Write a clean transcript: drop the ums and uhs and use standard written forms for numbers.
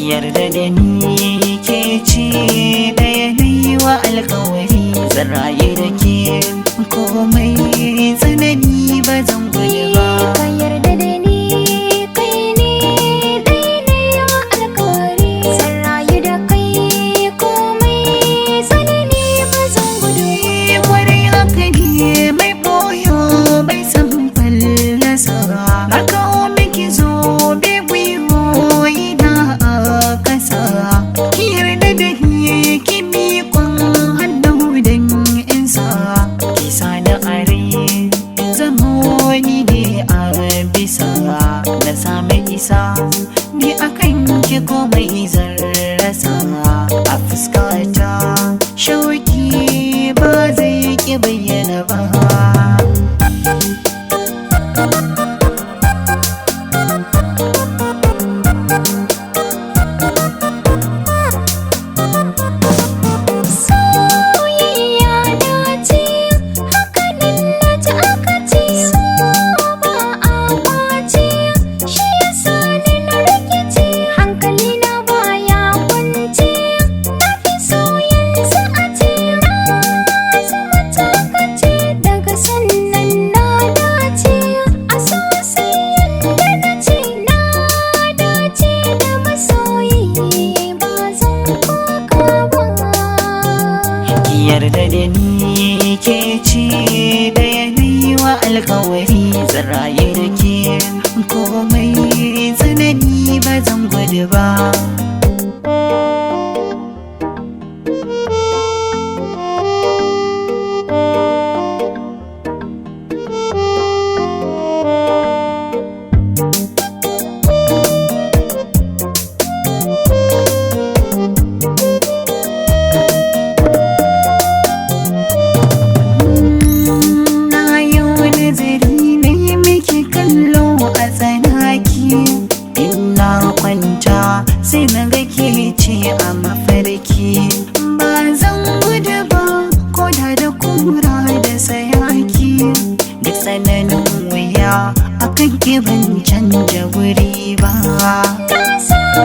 yarda da ni ke ce da yanayi wa alkawari zan rayu da ke komai tsanani ba zan gudu ba. Ka yarda da ni kai ne da yanayi wa alkawari zan rayu da kai komai tsanani ba zan gudu ba. Kwarai haka ne mai boyo bai san fallasa na kawo miki zo ni akan ki komai zan rasa a fuskata shauki ba zai ki bayyana ba. Yarda da ni ke ce da yanayi wa alkawari zan rayu da ke komai tsanani ba zan gudu ba. Sai na ga ke ce a mafarki ba zan gudu ba ko da kura da sayaki duk tsananin wuya akan ki ban canja wuri ba. Na samu